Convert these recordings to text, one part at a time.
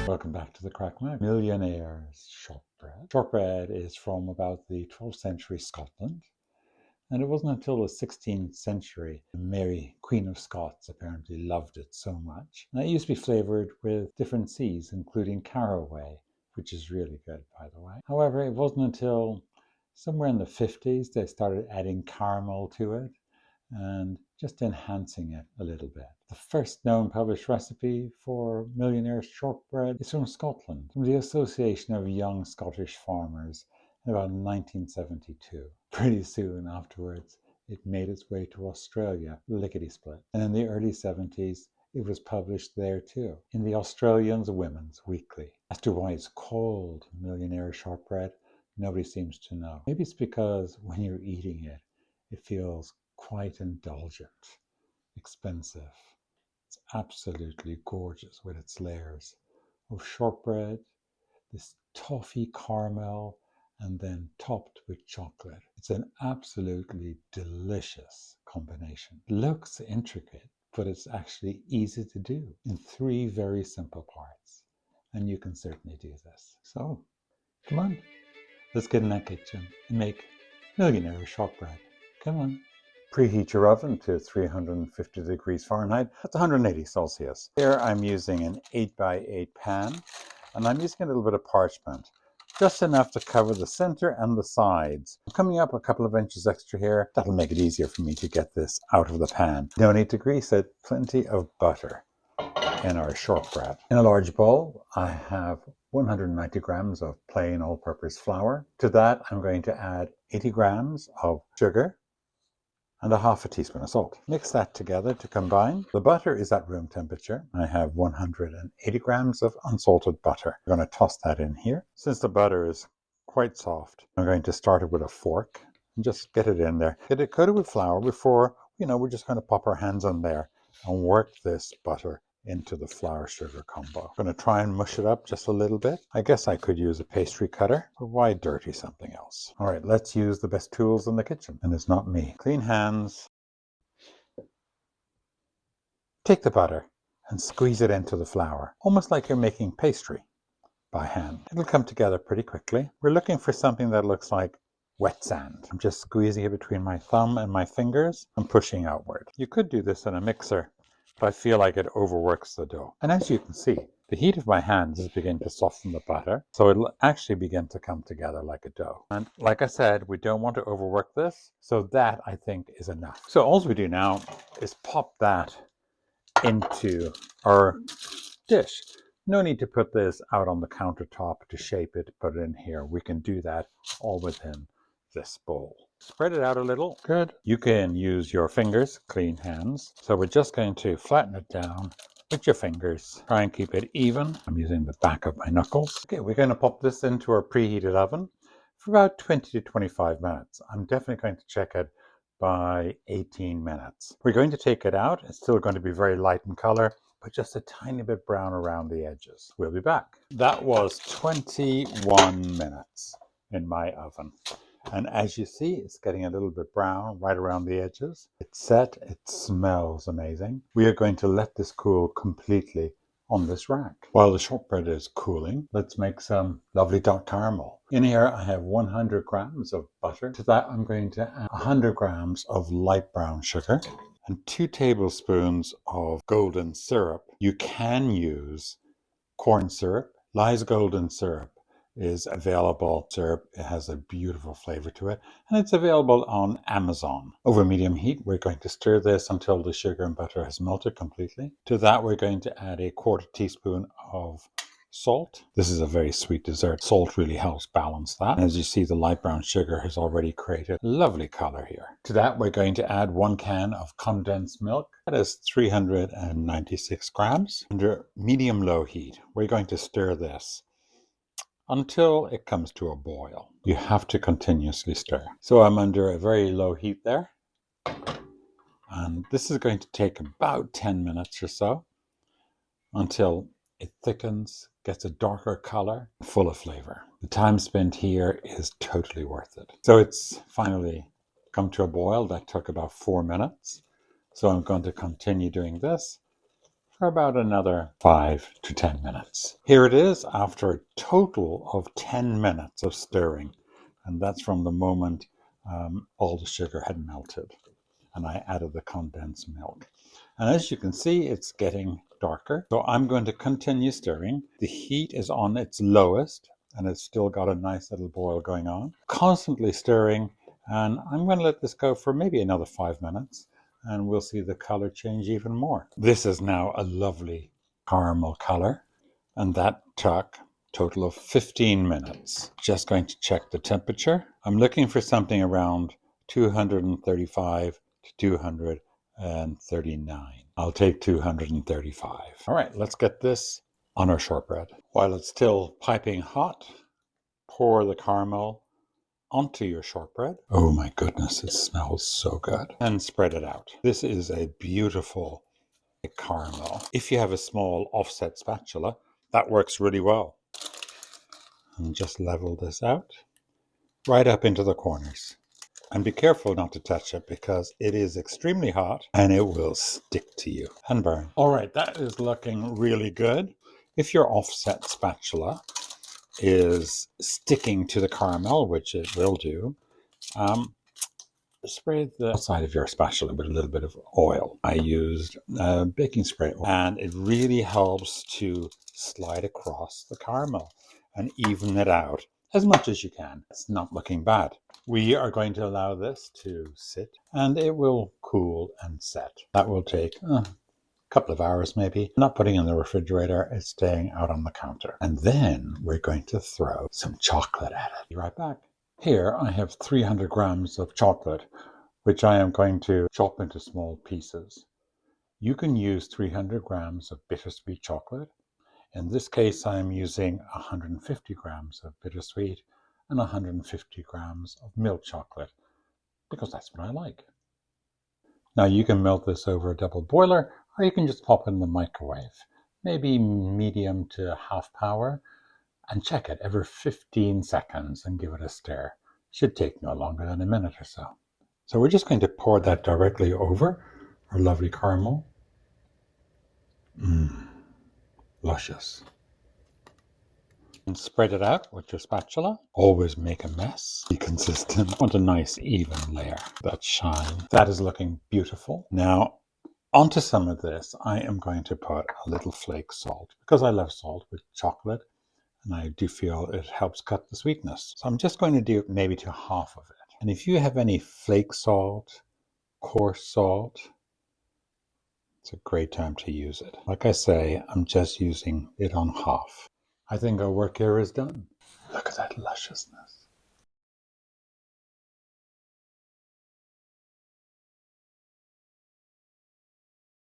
Welcome back to the Crack Mag. Millionaires shortbread. Shortbread is from about the 12th century Scotland, and it wasn't until the 16th century Mary, Queen of Scots, apparently loved it so much. And it used to be flavoured with different seeds, including caraway, which is really good, by the way. However, it wasn't until somewhere in the 50s they started adding caramel to it and just enhancing it a little bit. The first known published recipe for Millionaire shortbread is from Scotland, from the Association of Young Scottish Farmers in about 1972. Pretty soon afterwards, it made its way to Australia, lickety-split. And in the early 70s, it was published there too, in the Australian's Women's Weekly. As to why it's called Millionaire shortbread, nobody seems to know. Maybe it's because when you're eating it, it feels quite indulgent, expensive. It's absolutely gorgeous with its layers of shortbread, this toffee caramel, and then topped with chocolate. It's an absolutely delicious combination. It looks intricate, but it's actually easy to do in 3 very simple parts. And you can certainly do this. So, come on, let's get in that kitchen and make Millionaire shortbread. Come on. Preheat your oven to 350 degrees Fahrenheit. That's 180 Celsius. Here I'm using an 8x8 pan, and I'm using a little bit of parchment, just enough to cover the center and the sides. I'm coming up a couple of inches extra here. That'll make it easier for me to get this out of the pan. No need to grease it. Plenty of butter in our shortbread. In a large bowl, I have 190 grams of plain all-purpose flour. To that, I'm going to add 80 grams of sugar and a half a teaspoon of salt. Mix that together to combine. The butter is at room temperature. I have 180 grams of unsalted butter. I'm going to toss that in here. Since the butter is quite soft, I'm going to start it with a fork and just get it in there. Get it coated with flour before, we're just going to pop our hands on there and work this butter into the flour sugar combo. I'm going to try and mush it up just a little bit. I guess I could use a pastry cutter, but why dirty something else? All right, let's use the best tools in the kitchen, and it's not me. Clean hands. Take the butter and squeeze it into the flour, almost like you're making pastry by hand. It'll come together pretty quickly. We're looking for something that looks like wet sand. I'm just squeezing it between my thumb and my fingers and pushing outward. You could do this in a mixer, but I feel like it overworks the dough. And as you can see, the heat of my hands is beginning to soften the butter, so it'll actually begin to come together like a dough. And like I said, we don't want to overwork this, so that I think is enough. So all we do now is pop that into our dish. No need to put this out on the countertop to shape it, put it in here. We can do that all within this bowl. Spread it out a little. Good. You can use your fingers, clean hands. So we're just going to flatten it down with your fingers. Try and keep it even. I'm using the back of my knuckles. Okay, we're going to pop this into our preheated oven for about 20 to 25 minutes. I'm definitely going to check it by 18 minutes. We're going to take it out. It's still going to be very light in color, but just a tiny bit brown around the edges. We'll be back. That was 21 minutes in my oven. And as you see, it's getting a little bit brown right around the edges. It's set. It smells amazing. We are going to let this cool completely on this rack. While the shortbread is cooling, let's make some lovely dark caramel. In here, I have 100 grams of butter. To that, I'm going to add 100 grams of light brown sugar and 2 tablespoons of golden syrup. You can use corn syrup. Lies golden syrup is available. Syrup, it has a beautiful flavor to it, and it's available on Amazon. Over medium heat, we're going to stir this until the sugar and butter has melted completely. To that, we're going to add a 1/4 teaspoon of salt. This is a very sweet dessert. Salt really helps balance that. As you see, the light brown sugar has already created a lovely color here. To that, we're going to add 1 can of condensed milk. That is 396 grams. Under medium-low heat, we're going to stir this until it comes to a boil. You have to continuously stir. So I'm under a very low heat there. And this is going to take about 10 minutes or so until it thickens, gets a darker color, full of flavor. The time spent here is totally worth it. So it's finally come to a boil. That took about 4 minutes. So I'm going to continue doing this for about another 5 to 10 minutes. Here it is after a total of 10 minutes of stirring. And that's from the moment all the sugar had melted and I added the condensed milk. And as you can see, it's getting darker. So I'm going to continue stirring. The heat is on its lowest and it's still got a nice little boil going on. Constantly stirring, and I'm going to let this go for maybe another 5 minutes and we'll see the color change even more. This is now a lovely caramel color, and that took a total of 15 minutes. Just going to check the temperature. I'm looking for something around 235 to 239. I'll take 235. All right, let's get this on our shortbread. While it's still piping hot, pour the caramel onto your shortbread. Oh my goodness, it smells so good. And spread it out. This is a beautiful caramel. If you have a small offset spatula, that works really well. And just level this out right up into the corners. And be careful not to touch it because it is extremely hot and it will stick to you and burn. All right, that is looking really good. If your offset spatula is sticking to the caramel, which it will do, spray the outside of your spatula with a little bit of oil. I used baking spray oil, and it really helps to slide across the caramel and even it out as much as you can. It's not looking bad. We are going to allow this to sit and it will cool and set. That will take couple of hours maybe. I'm not putting it in the refrigerator, it's staying out on the counter. And then we're going to throw some chocolate at it. Be right back. Here I have 300 grams of chocolate, which I am going to chop into small pieces. You can use 300 grams of bittersweet chocolate. In this case, I am using 150 grams of bittersweet and 150 grams of milk chocolate, because that's what I like. Now you can melt this over a double boiler, or you can just pop it in the microwave, maybe medium to half power, and check it every 15 seconds and give it a stir. Should take no longer than a minute or so. So we're just going to pour that directly over our lovely caramel. Luscious. And spread it out with your spatula. Always make a mess. Be consistent. Want a nice even layer. That shine. That is looking beautiful. Now, onto some of this, I am going to put a little flake salt because I love salt with chocolate and I do feel it helps cut the sweetness. So I'm just going to do it maybe to half of it. And if you have any flake salt, coarse salt, it's a great time to use it. Like I say, I'm just using it on half. I think our work here is done. Look at that lusciousness.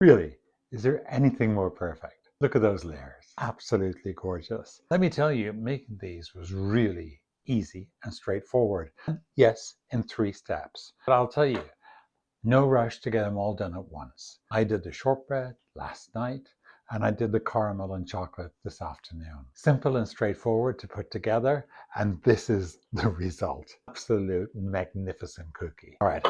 Really, is there anything more perfect? Look at those layers. Absolutely gorgeous. Let me tell you, making these was really easy and straightforward. Yes, in 3 steps. But I'll tell you, no rush to get them all done at once. I did the shortbread last night and I did the caramel and chocolate this afternoon. Simple and straightforward to put together, and this is the result. Absolute magnificent cookie. All right,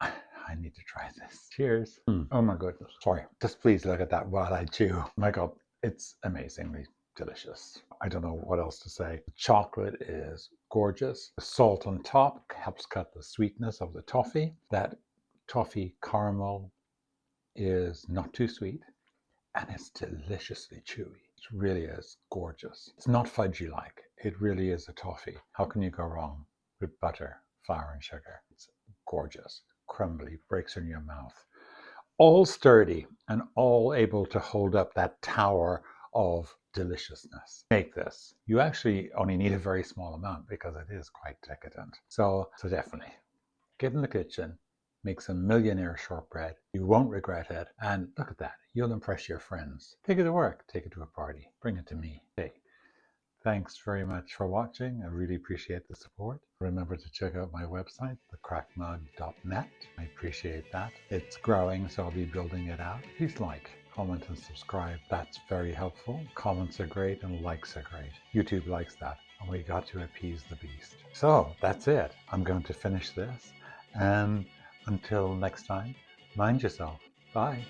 I need to try this. Cheers. Oh my goodness. Sorry. Just please look at that while I chew. My God, it's amazingly delicious. I don't know what else to say. The chocolate is gorgeous. The salt on top helps cut the sweetness of the toffee. That toffee caramel is not too sweet and it's deliciously chewy. It really is gorgeous. It's not fudgy like. It really is a toffee. How can you go wrong with butter, flour and sugar? It's gorgeous. Crumbly, breaks in your mouth. All sturdy and all able to hold up that tower of deliciousness. Make this. You actually only need a very small amount because it is quite decadent. So definitely get in the kitchen, make some Millionaire shortbread. You won't regret it. And look at that. You'll impress your friends. Take it to work. Take it to a party. Bring it to me. Hey, thanks very much for watching. I really appreciate the support. Remember to check out my website, thecrackmug.net. I appreciate that. It's growing, so I'll be building it out. Please like, comment, and subscribe. That's very helpful. Comments are great and likes are great. YouTube likes that. And we got to appease the beast. So that's it. I'm going to finish this. And until next time, mind yourself. Bye.